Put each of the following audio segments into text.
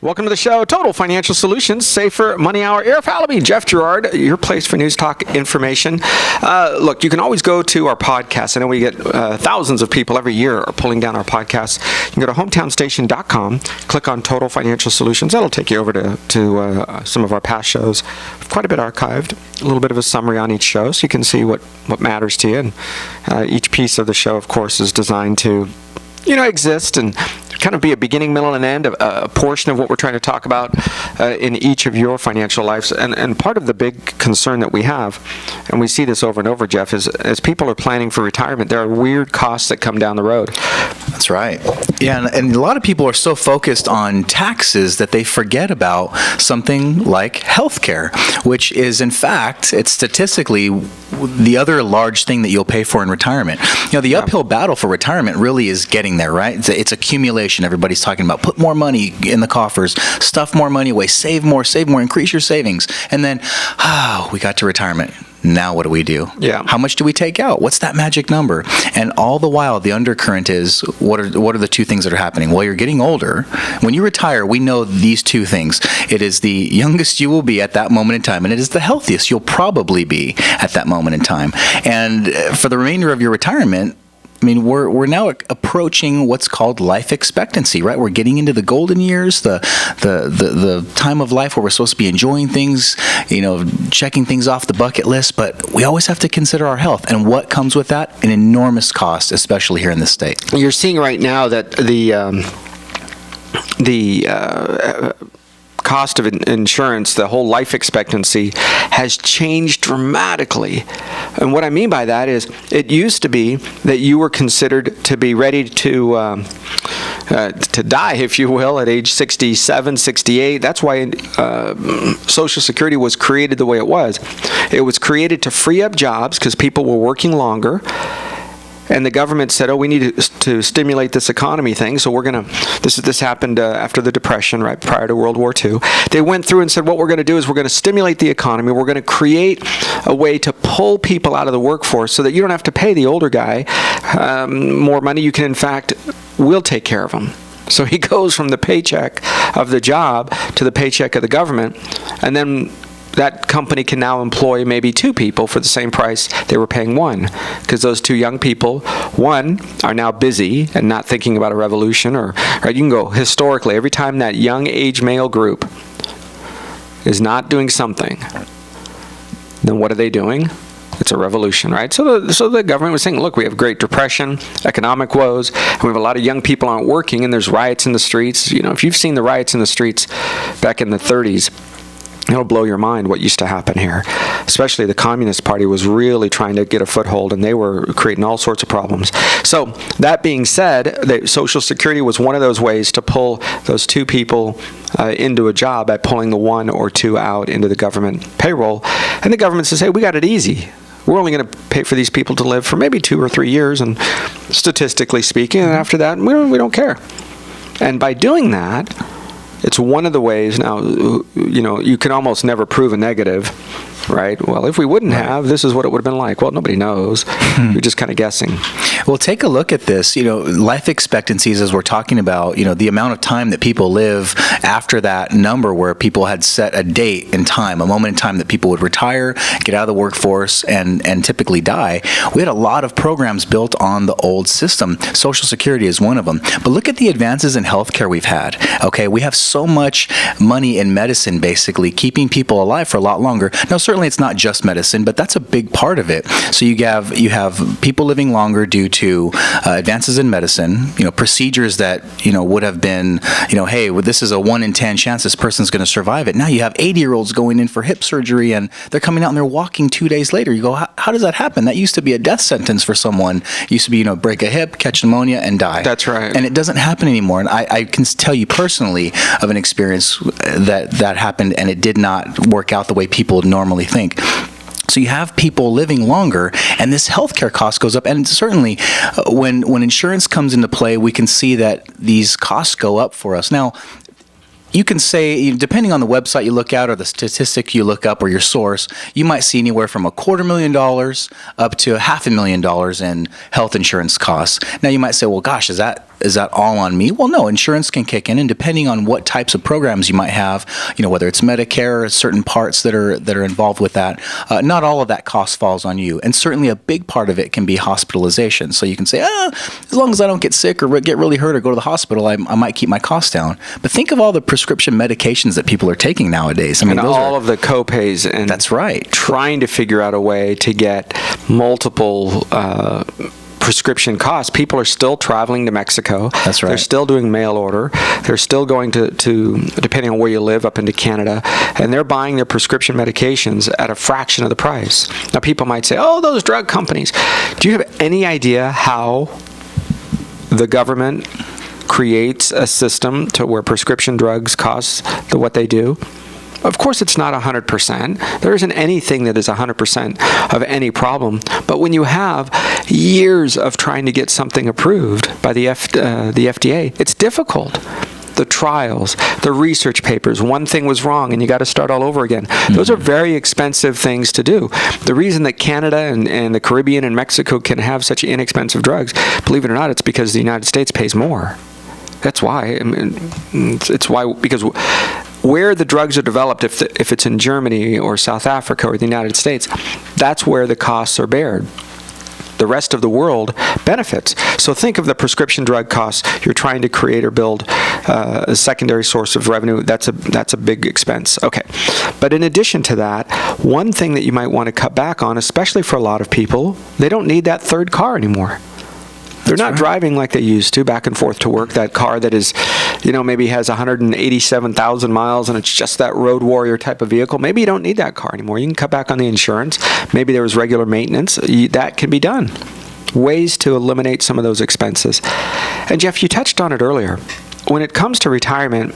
Welcome to the show, Total Financial Solutions, Safer Money Hour. Arif, Halaby, Jeff Gerard, your place for news, talk, information. Look, you can always go to our podcast. I know we get thousands of people every year are pulling down our podcasts. You can go to hometownstation.com, click on Total Financial Solutions. That'll take you over to some of our past shows. Quite a bit archived, a little bit of a summary on each show so you can see what matters to you. And each piece of the show, of course, is designed to exist and kind of be a beginning, middle, and end, a portion of what we're trying to talk about in each of your financial lives. And part of the big concern that we have, and we see this over and over, Jeff, is as people are planning for retirement, there are weird costs that come down the road. That's right. Yeah, and a lot of people are so focused on taxes that they forget about something like healthcare, which is, in fact, it's statistically the other large thing that you'll pay for in retirement. The uphill battle for retirement really is getting there, right? It's accumulation. Everybody's talking about put more money in the coffers, stuff more money away, save more, increase your savings. And then, we got to retirement. Now what do we do? Yeah. How much do we take out? What's that magic number? And all the while, the undercurrent is, what are the two things that are happening? Well, you're getting older. When you retire, we know these two things. It is the youngest you will be at that moment in time, and it is the healthiest you'll probably be at that moment in time. And for the remainder of your retirement, we're now approaching what's called life expectancy, right? We're getting into the golden years, the time of life where we're supposed to be enjoying things, checking things off the bucket list, but we always have to consider our health. And what comes with that? An enormous cost, especially here in this state. You're seeing right now that the cost of insurance, the whole life expectancy, has changed dramatically. And what I mean by that is, it used to be that you were considered to be ready to die, if you will, at age 67, 68. That's why Social Security was created the way it was. It was created to free up jobs because people were working longer. And the government said, we need to stimulate this economy thing, so we're going to, this happened after the Depression, right, prior to World War II. They went through and said, what we're going to do is we're going to stimulate the economy. We're going to create a way to pull people out of the workforce so that you don't have to pay the older guy more money. You can, in fact, we'll take care of him. So he goes from the paycheck of the job to the paycheck of the government, and then that company can now employ maybe two people for the same price they were paying one, because those two young people, one, are now busy and not thinking about a revolution, or right, you can go historically, every time that young age male group is not doing something, then what are they doing? It's a revolution, right? So the government was saying, look, we have Great Depression, economic woes, and we have a lot of young people aren't working, and there's riots in the streets. If you've seen the riots in the streets back in the 30s, it'll blow your mind what used to happen here. Especially the Communist Party was really trying to get a foothold, and they were creating all sorts of problems. So that being said, Social Security was one of those ways to pull those two people into a job by pulling the one or two out into the government payroll. And the government says, hey, we got it easy. We're only going to pay for these people to live for maybe 2 or 3 years, and statistically speaking, and after that, we don't care. And by doing that, it's one of the ways now, you can almost never prove a negative, right? Well, if we wouldn't have, this is what it would have been like. Well, nobody knows. You're just kind of guessing. Well, take a look at this. Life expectancies, as we're talking about, the amount of time that people live after that number where people had set a date and time, a moment in time that people would retire, get out of the workforce, and typically die. We had a lot of programs built on the old system. Social Security is one of them. But look at the advances in healthcare we've had. Okay, we have so much money in medicine, basically, keeping people alive for a lot longer. Now, certainly it's not just medicine, but that's a big part of it. So you have people living longer due to advances in medicine, procedures that, would have been, hey, well, this is a 1 in 10 chance this person's going to survive it. Now you have 80-year-olds going in for hip surgery, and they're coming out and they're walking 2 days later. You go, how does that happen? That used to be a death sentence for someone. It used to be, break a hip, catch pneumonia, and die. That's right. And it doesn't happen anymore. And I can tell you personally of an experience that happened, and it did not work out the way people would normally think. So you have people living longer, and this healthcare cost goes up. And certainly, when insurance comes into play, we can see that these costs go up for us. Now, you can say, depending on the website you look at or the statistic you look up or your source, you might see anywhere from $250,000 up to $500,000 in health insurance costs. Now you might say, well, gosh, is that all on me? Well, no, insurance can kick in, and depending on what types of programs you might have, whether it's Medicare or certain parts that are involved with that, not all of that cost falls on you. And certainly a big part of it can be hospitalization. So you can say, as long as I don't get sick or get really hurt or go to the hospital, I might keep my costs down. But think of all the prescription medications that people are taking nowadays. I mean, and all of the co-pays. And that's right. Trying to figure out a way to get multiple prescription costs. People are still traveling to Mexico. That's right. They're still doing mail order. They're still going to depending on where you live, up into Canada, and they're buying their prescription medications at a fraction of the price. Now, people might say, oh, those drug companies. Do you have any idea how the government creates a system to where prescription drugs cost what they do? Of course, it's not 100%. There isn't anything that is 100% of any problem. But when you have years of trying to get something approved by the FDA, it's difficult. The trials, the research papers, one thing was wrong and you got to start all over again. Those are very expensive things to do. The reason that Canada and the Caribbean and Mexico can have such inexpensive drugs, believe it or not, it's because the United States pays more. That's why. I mean, it's why, because where the drugs are developed, if it's in Germany or South Africa or the United States, that's where the costs are bared. The rest of the world benefits. So think of the prescription drug costs. You're trying to create or build a secondary source of revenue. That's a big expense. Okay. But in addition to that, one thing that you might want to cut back on, especially for a lot of people, they don't need that third car anymore. They're not driving like they used to back and forth to work. That car that is, maybe has 187,000 miles and it's just that road warrior type of vehicle. Maybe you don't need that car anymore. You can cut back on the insurance. Maybe there was regular maintenance. That can be done. Ways to eliminate some of those expenses. And Jeff, you touched on it earlier. When it comes to retirement,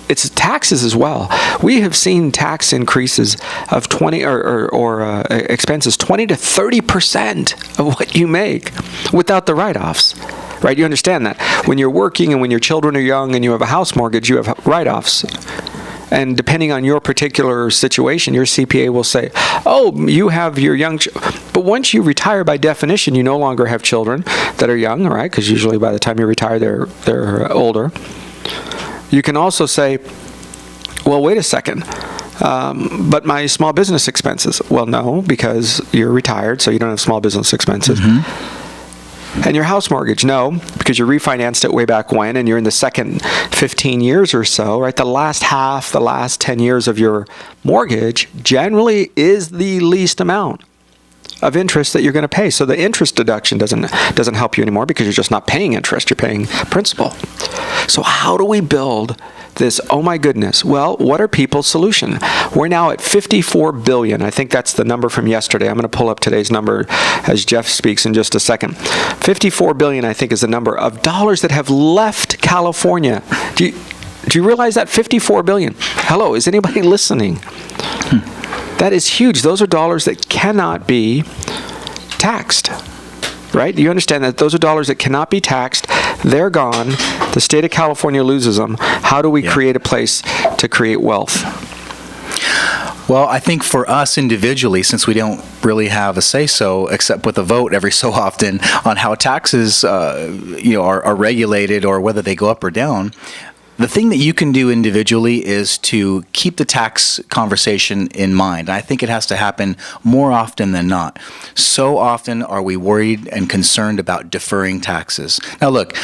it's taxes as well. We have seen tax increases of 20 or expenses 20 to 30% of what you make without the write-offs. Right? You understand that when you're working and when your children are young and you have a house mortgage, you have write-offs. And depending on your particular situation, your CPA will say, oh, you have your young but once you retire, by definition, you no longer have children that are young, right? Because usually by the time you retire, they're older. You can also say, well, wait a second, but my small business expenses. Well, no, because you're retired, so you don't have small business expenses. And your house mortgage, no, because you refinanced it way back when, and you're in the second 15 years or so, right? The last 10 years of your mortgage generally is the least amount of interest that you're going to pay. So the interest deduction doesn't help you anymore because you're just not paying interest, you're paying principal. So how do we build this? Oh my goodness. Well, what are people's solution? We're now at 54 billion. I think that's the number from yesterday. I'm going to pull up today's number as Jeff speaks in just a second. 54 billion, I think, is the number of dollars that have left California. Do you realize that? 54 billion. Hello, is anybody listening? That is huge. Those are dollars that cannot be taxed, right? You understand that those are dollars that cannot be taxed. They're gone. The state of California loses them. How do we create a place to create wealth? Well, I think for us individually, since we don't really have a say-so except with a vote every so often on how taxes are regulated or whether they go up or down, the thing that you can do individually is to keep the tax conversation in mind. I think it has to happen more often than not. So often are we worried and concerned about deferring taxes. Now look,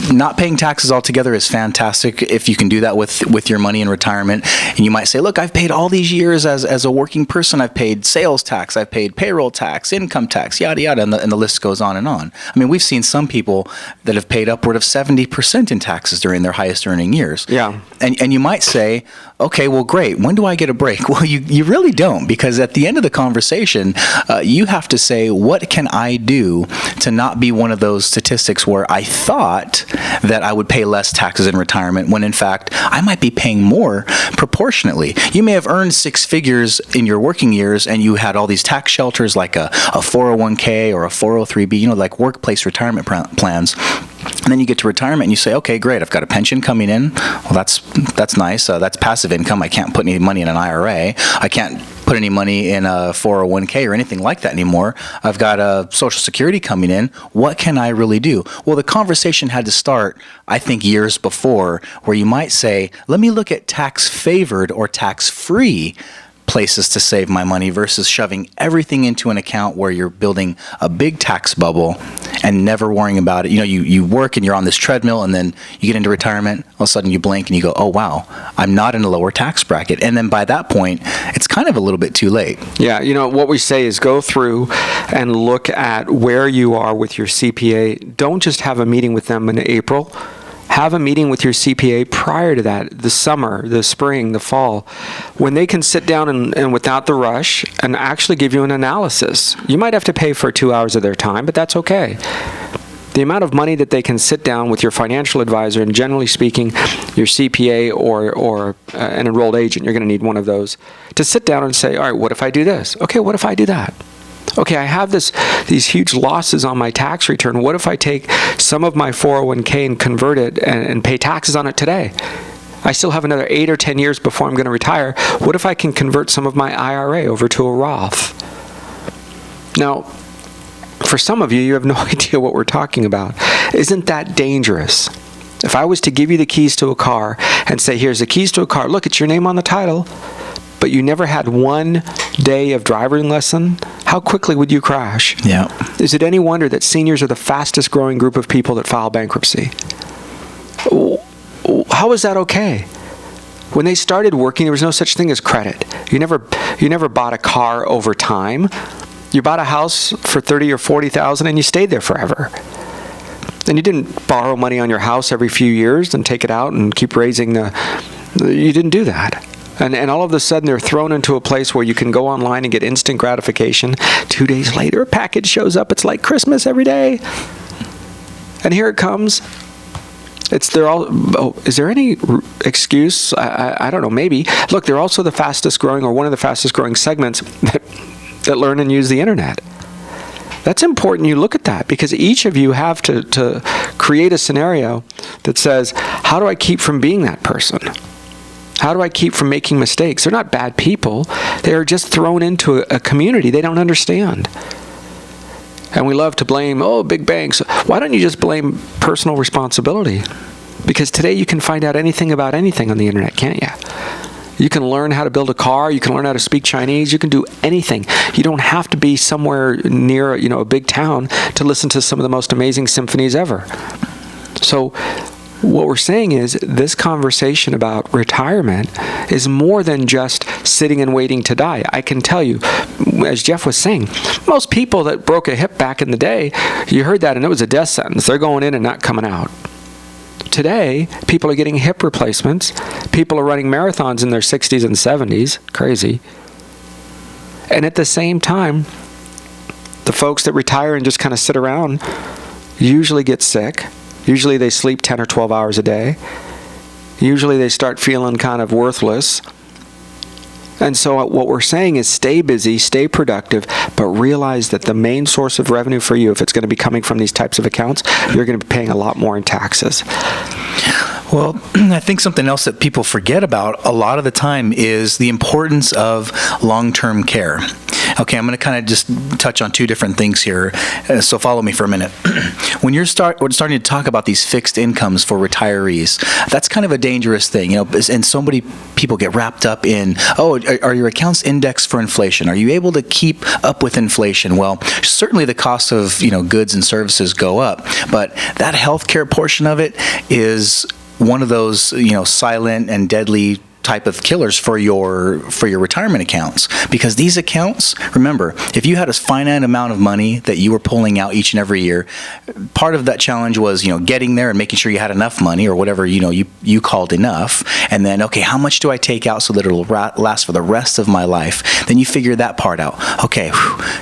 not paying taxes altogether is fantastic if you can do that with your money in retirement. And you might say, look, I've paid all these years as a working person. I've paid sales tax, I've paid payroll tax, income tax, yada, yada, and the list goes on and on. I mean, we've seen some people that have paid upward of 70% in taxes during their highest earning years. Yeah. And you might say, okay, well, great. When do I get a break? Well, you really don't, because at the end of the conversation, you have to say, what can I do to not be one of those statistics where I thought thought that I would pay less taxes in retirement when in fact I might be paying more proportionately. You may have earned six figures in your working years and you had all these tax shelters like a 401k or a 403b, like workplace retirement plans. And then you get to retirement and you say, okay, great, I've got a pension coming in. Well, that's nice. That's passive income. I can't put any money in an IRA. I can't put any money in a 401k or anything like that anymore. I've got a Social Security coming in. What can I really do? Well, the conversation had to start, I think, years before, where you might say, let me look at tax-favored or tax-free places to save my money versus shoving everything into an account where you're building a big tax bubble and never worrying about it. You work and you're on this treadmill and then you get into retirement, all of a sudden you blink and you go, oh wow, I'm not in a lower tax bracket. And then by that point, it's kind of a little bit too late. Yeah, what we say is go through and look at where you are with your CPA. Don't just have a meeting with them in April. Have a meeting with your CPA prior to that, the summer, the spring, the fall, when they can sit down and without the rush and actually give you an analysis. You might have to pay for 2 hours of their time, but that's okay. The amount of money that they can sit down with your financial advisor, and generally speaking, your CPA or an enrolled agent, you're going to need one of those, to sit down and say, all right, what if I do this? Okay, what if I do that? Okay, I have these huge losses on my tax return. What if I take some of my 401k and convert it and pay taxes on it today? I still have another 8 or 10 years before I'm going to retire. What if I can convert some of my IRA over to a Roth? Now, for some of you, you have no idea what we're talking about. Isn't that dangerous? If I was to give you the keys to a car and say, here's the keys to a car, look, it's your name on the title, but you never had one day of driving lesson, how quickly would you crash? Yeah. Is it any wonder that seniors are the fastest growing group of people that file bankruptcy? How is that okay? When they started working, there was no such thing as credit. You never bought a car over time. You bought a house for $30,000 or $40,000 and you stayed there forever. And you didn't borrow money on your house every few years and take it out and keep raising you didn't do that. And all of a sudden, they're thrown into a place where you can go online and get instant gratification. 2 days later, a package shows up. It's like Christmas every day. And here it comes. Is there any excuse? I don't know, maybe. Look, they're also the fastest growing, or one of the fastest growing segments that learn and use the internet. That's important you look at that, because each of you have to create a scenario that says, how do I keep from being that person? How do I keep from making mistakes? They're not bad people. They are just thrown into a community they don't understand. And we love to blame, big banks. Why don't you just blame personal responsibility? Because today you can find out anything about anything on the internet, can't you? You can learn how to build a car. You can learn how to speak Chinese. You can do anything. You don't have to be somewhere near, a big town to listen to some of the most amazing symphonies ever. So what we're saying is this conversation about retirement is more than just sitting and waiting to die. I can tell you, as Jeff was saying, most people that broke a hip back in the day, you heard that and it was a death sentence. They're going in and not coming out. Today, people are getting hip replacements. People are running marathons in their 60s and 70s. Crazy. And at the same time, the folks that retire and just kind of sit around usually get sick. Usually they sleep 10 or 12 hours a day. Usually they start feeling kind of worthless. And so what we're saying is stay busy, stay productive, but realize that the main source of revenue for you, if it's going to be coming from these types of accounts, you're going to be paying a lot more in taxes. Well, I think something else that people forget about a lot of the time is the importance of long-term care. Okay, I'm going to kind of just touch on two different things here, so follow me for a minute. When we're starting to talk about these fixed incomes for retirees, that's kind of a dangerous thing, and so many people get wrapped up in, are your accounts indexed for inflation? Are you able to keep up with inflation? Well, certainly the cost of, goods and services go up, but that healthcare portion of it is one of those, silent and deadly type of killers for your retirement accounts, because these accounts, remember, if you had a finite amount of money that you were pulling out each and every year, part of that challenge was getting there and making sure you had enough money, or whatever you called enough, and then, okay, how much do I take out so that it'll last for the rest of my life? Then you figure that part out. Okay,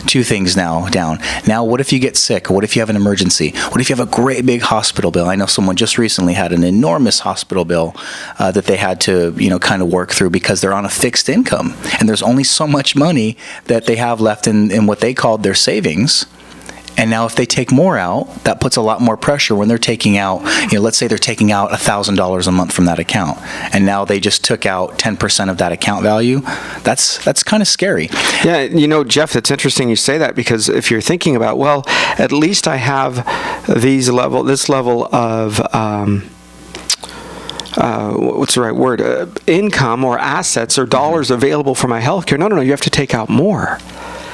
two things now down. Now what if you get sick? What if you have an emergency? What if you have a great big hospital bill? I know someone just recently had an enormous hospital bill that they had to kind of work through, because they're on a fixed income and there's only so much money that they have left in what they called their savings. And now if they take more out, that puts a lot more pressure when they're taking out, let's say they're taking out $1,000 a month from that account, and now they just took out 10% of that account value. That's kind of scary. Yeah, Jeff, it's interesting you say that, because if you're thinking about, well, at least I have this level of what's the right word? Income or assets or dollars available for my health care. No, you have to take out more.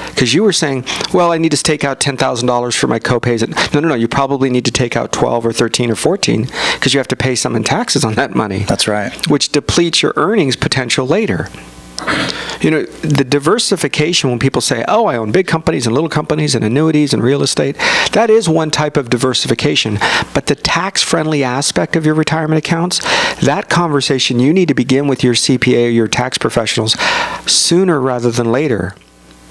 Because you were saying, well, I need to take out $10,000 for my co-pays. No, you probably need to take out 12 or 13 or 14, because you have to pay some in taxes on that money. That's right. Which depletes your earnings potential later. The diversification, when people say, oh, I own big companies and little companies and annuities and real estate, that is one type of diversification. But the tax-friendly aspect of your retirement accounts, that conversation you need to begin with your CPA or your tax professionals sooner rather than later.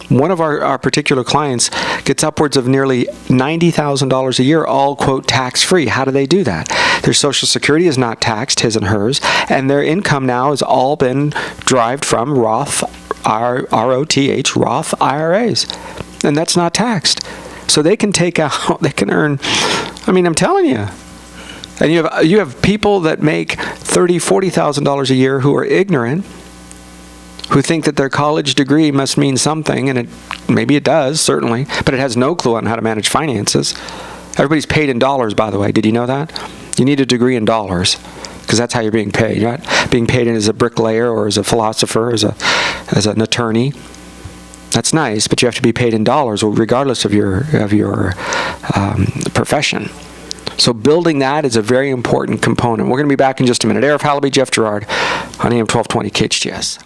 One of our particular clients gets upwards of nearly $90,000 a year, all, quote, tax-free. How do they do that? Their Social Security is not taxed, his and hers, and their income now has all been derived from Roth, R-O-T-H, Roth IRAs. And that's not taxed. So they can take out, they can earn, I'm telling you. And you have people that make $30,000, $40,000 a year who are ignorant, who think that their college degree must mean something, and maybe it does, certainly, but it has no clue on how to manage finances. Everybody's paid in dollars, by the way. Did you know that? You need a degree in dollars, because that's how you're being paid. You're not being paid as a bricklayer or as a philosopher, as an attorney. That's nice, but you have to be paid in dollars, regardless of your profession. So building that is a very important component. We're going to be back in just a minute. Arif, Halaby, Jeff Gerard on AM 1220 KHTS.